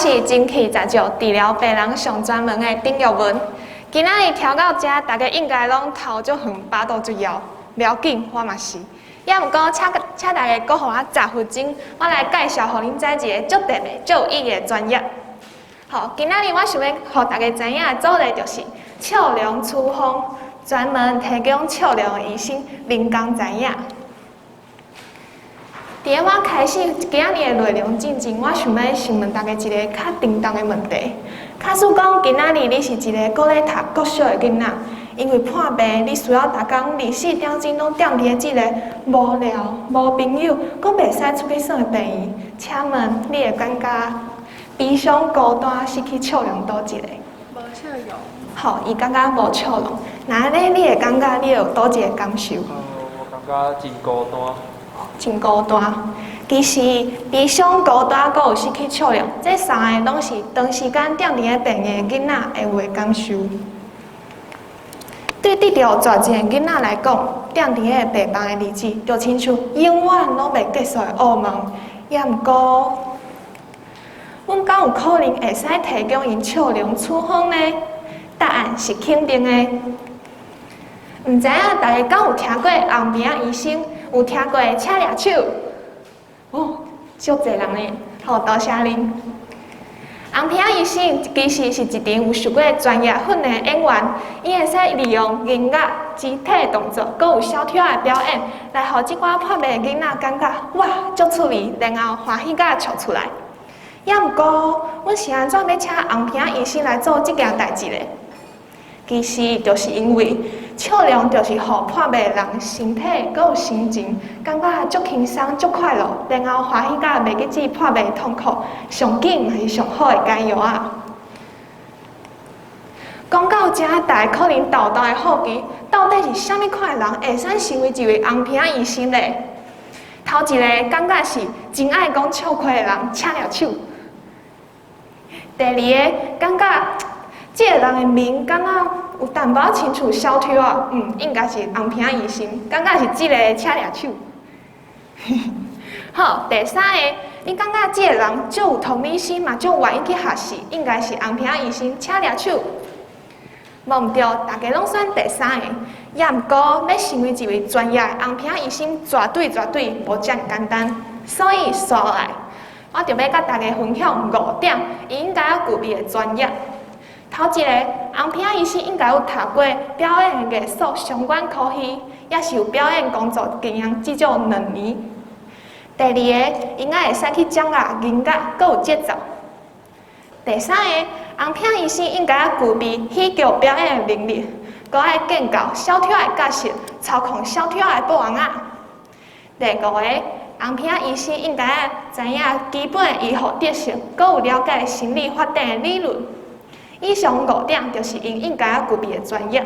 是真气杂照治疗病人上专门的丁玉文。今仔日调到遮，大家应该拢头足远，巴肚最枵。不要紧，我嘛是。也毋过，请大家搁互我10分钟，我来介绍互恁知一个足特别、足有意义的专业。好，今仔日我想要互大家知影的主题就是笑容处方，专门提供笑容的医生人工知影。伫我开始今仔日的内容之前，我想要先问大家一个较叮当的问题。假使讲今仔日你是一个搁咧读国小的囡仔，因为破病，你需要逐工24点钟拢踮伫即个无聊、无朋友、搁袂使出去耍的病院，请问你会感觉悲伤、孤单、失去笑容倒一个？无笑容。好，伊感觉无笑容。那安尼你会感觉你有倒一个感受？我感觉真孤单。真孤单。其实悲伤、孤单，阁有失去笑容，这三个拢是长时间踮伫咧病院的囡仔会有的感受。对得着绝症的囡仔来讲，踮伫咧病房的日子，就亲像永远拢袂结束的噩梦。也毋过，阮敢有可能会使提供因笑容处方呢？答案是肯定的。毋知影大家敢有听过红鼻仔医生？有听过车抓手？哦，足侪人呢。好，多谢恁。红鼻仔医生其实是一名有受过专业训练的演员，伊会使利用音乐、肢体动作，阁有小跳的表演，来互即寡破病的囡仔感觉哇足趣味，然后欢喜甲笑出来。也毋过，阮是安怎要请红鼻仔医生来做即件代志呢？其实就是因为笑容就是互破病的人身体阁有心情感觉足轻松、足快乐，然后欢喜甲袂记破病的痛苦，上紧嘛是上好的解药啊！讲到遮，大家可能豆豆会好奇，到底是啥物款的人会使成为一位红鼻仔医生呢？头一个感觉是真爱讲笑亏的人，车抓手；第二个感觉，这个人的面敢若有淡薄亲像小跳啊，应该是红鼻仔医生，感觉是这个车抓手。好，第三个，你感觉这个人足有同理心嘛，足愿意去学习，应该是红鼻仔医生，车抓手。无毋对，大家拢选第三个，也毋过要成为一位专业的红鼻仔医生，绝对无这么简单。所以，接下来我就要甲大家分享5点，伊应该要具备的专业。头一个，红鼻仔医生应该有读过表演的艺术相关科系，也是有表演工作经验至少2年。第二个，应该会使去掌握音乐，阁有节奏。第三个，红鼻仔医生应该要具备戏剧表演的能力，阁爱建构小跳的角色，操控小跳的布王仔。第5个，红鼻仔医生应该要知影基本的医学知识，阁有了解心理发展的理论。以上5点就是因应该要具备的专业。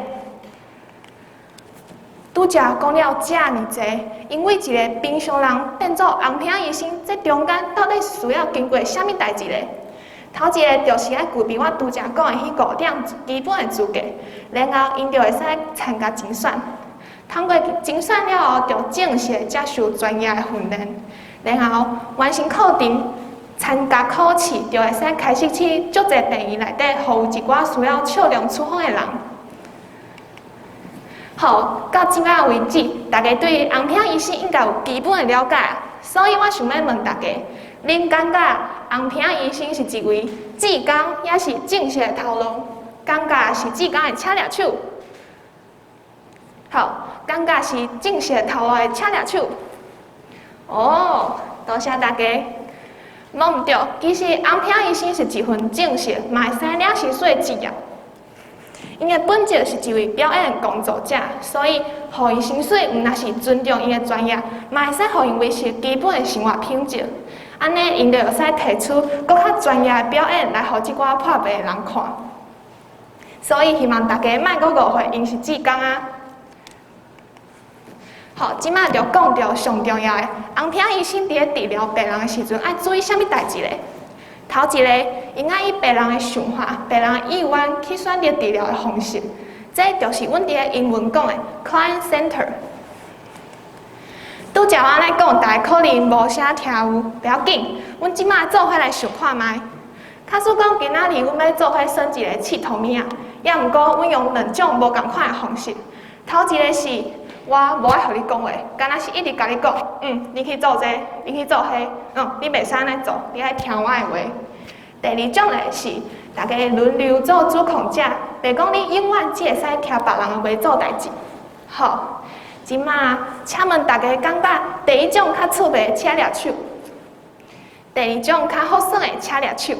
拄则讲了遮尔济，因为一个平常人变做红鼻仔医生，这中间到底是需要经过啥物代志呢？头一个就是要具备我拄则讲的迄5点基本的资格，然后因就会使参加竞选，通过竞选了后，就正式接受专业的训练，然后完成课程。参加考试就会使开始去足侪病院内底服务一寡需要笑容处方的人。好，到即摆为止，大家对红鼻仔医生应该有基本的了解，所以我想要问大家：恁感觉红鼻仔医生是一位志工，也是正式的头路？感觉是志工的车抓手？好，感觉是正式的头路的车抓手？哦，多谢大家。无毋对，其实红鼻仔医生是一份正式、嘛会使领薪水的职业。因的本质是一位表演工作者，所以互伊薪水，毋若是尊重伊的专业，嘛会使互因维持基本的生活品质。安尼，因就会使提出更较专业的表演来互即寡破病的人看。所以希望大家莫阁误会，因是志工啊。好，即摆就讲到上重要的，红鼻仔医生伫咧治疗病人的时阵，爱注意啥物代志咧？头一个，应该以病人的想法、病人的意愿去选择治疗的方式，这就是阮伫咧英文讲的 client center。拄则我安尼讲，大家可能无啥听有，不要紧，阮即摆做伙来想看卖。假使讲今仔日阮要做伙算一个佚佗物仔，也毋过阮用两种无共款的方式。头一个是我无爱互你讲话，干若是一直甲你讲，你去做这，你去做迄，你袂使安尼做，你爱听我的话。第二种嘞是大家轮流做主控者，袂讲你永远只会使听别人的话做代志。好，即马请问大家感觉第一种较趣味，请举手；第二种较好耍的，请举手。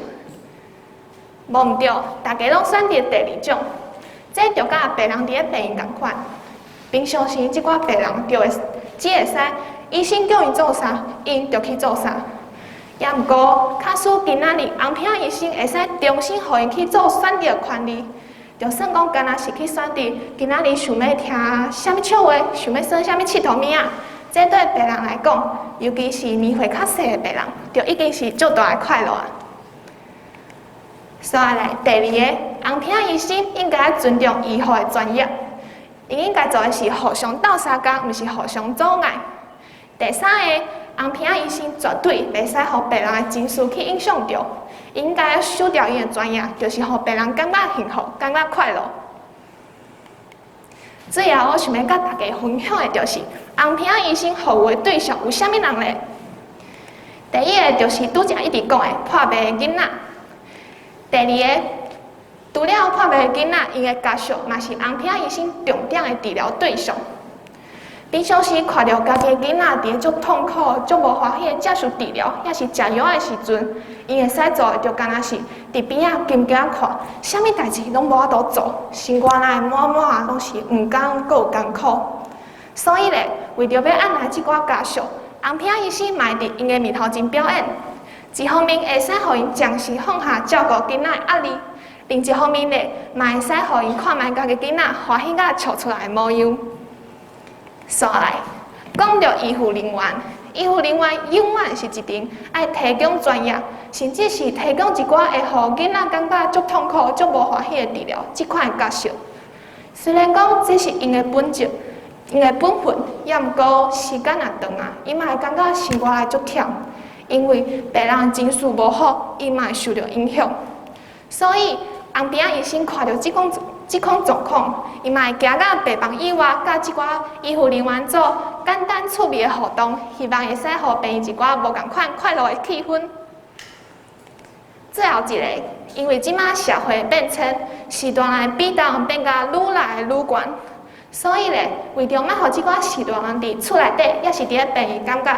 无毋对，大家拢选择第二种，这就甲别人伫咧病院共款。平常时即寡病人就会只会使医生叫伊做啥，因就去做啥。也毋过，假使今仔日红鼻仔医生会使重新互因去做选择权利，就算讲干若是去选择今仔日想要听啥物笑话，想要耍啥物佚佗物仔，这对病人来讲，尤其是年岁较细的病人，就已经是足大的快乐啊。所以来，第二个，红鼻仔医生应该尊重医护的专业，因应该做的是互相斗相共，毋是互相阻碍。第三个，红鼻仔医生绝对袂使互病人的情绪去影响着，应该要守掉伊的专业，就是互病人感觉幸福、感觉快乐。最后，我想要甲大家分享的就是红鼻仔医生服务的对象有啥物人咧？第一个就是拄则一直讲的破病的囡仔。第二个，除了破病的囡仔，因的家属嘛是红鼻仔医生重点的治疗对象。平常时看到家己的囡仔伫咧足痛苦、足无欢喜的接受治疗，也是食药的时阵，因会使做的就干那是伫边仔静静看，啥物代志拢无法度做，心肝内满满拢是毋甘阁有艰苦。所以咧，为着要按捺即寡家属，红鼻仔医生嘛会伫因的面头前表演。一方面会使互因暂时放下照顾囡仔的压力，另一方面咧，嘛会使互因看卖家己囡仔欢喜甲笑出来的模样。煞来，讲到医护人员，医护人员永远是一定爱提供专业，甚至是提供一寡会互囡仔感觉足痛苦、足无欢喜的治疗，即款的角色。虽然讲这是因的本职、因的本分，也毋过时间也长啊，伊嘛会感觉生活来足忝。因为病人情绪无好，伊嘛会受到影响，所以红鼻仔医生看到即款状况，伊嘛会行到病房以外，甲即寡医护人员做简单趣味的互动，希望会使互病人一寡无共款快乐的气氛。最后一个，因为即马社会变迁，时代的比重变甲愈来愈悬，所以咧，为着莫互即寡时代人伫厝内底，也是伫咧病院感觉。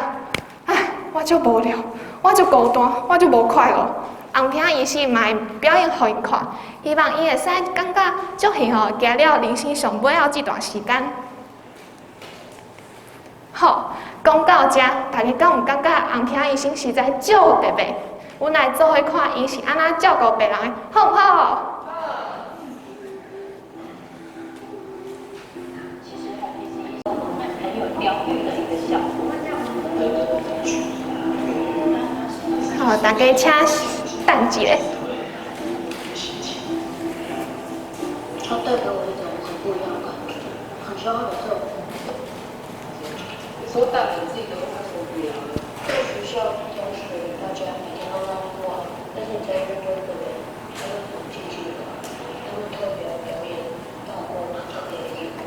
我足无聊，我足孤单，我足无快乐。红鼻仔医生嘛会表演互因看，希望伊会使感觉足幸福，行了人生上尾后这段时间。好，讲到这，大家敢有感觉红鼻仔医生实在足特别？阮来做伙看伊是安怎照顾病人的，好毋好？其实红鼻子医生很有疗愈的一个效果。好，大家请等一下。它带给我一种很不一样的感觉，很需要有这种。说大人自己都会受不了。在学校同学大家每天都这样做，但是你在认真的人，他会很进去的，他会特别的表演，让我特别的辛苦。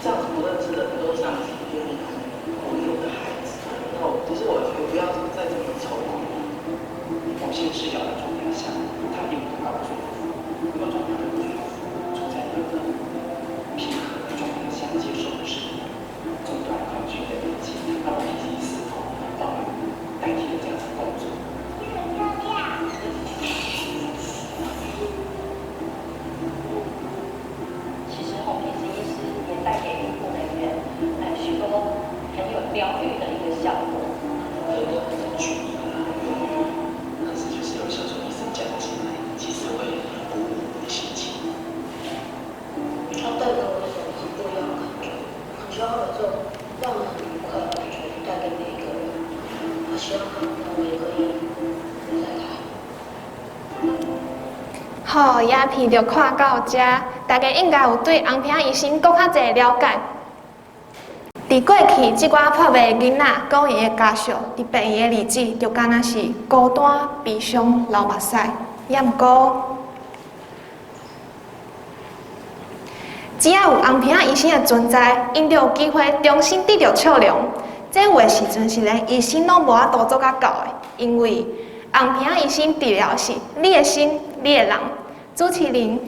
这样子不认识的都上去，就是朋友的孩子。然后其实我不要再怎么抽某些视角的状态下，他一定会告诉我，那个状态的不舒服，处在一个平和的状态下接受的是中断恐惧的理解，让我理性思考，代替了这样子工作。其实红鼻子医师也带给医护人员许多很有疗愈的一个效果。很多很具体的，可是就是有时候医生讲进来，其实会鼓舞你的心情。它带给我一种很不一样的感觉，很需要有这种让人很愉快的感觉带给每一个人。我希望我也可以在他。好，影片就看到这，大家应该有对红坪医生更较侪了解。伫过去，即寡破病的囡仔，讲伊的家属，伫病院的日子，就敢若是孤单、悲伤、流目屎。也毋过，只要有红坪医生的存在，因就有机会重新得到笑容。这有的时阵是连医生拢无法度做甲到的，因为红坪医生治疗是你的心、你的人。主持人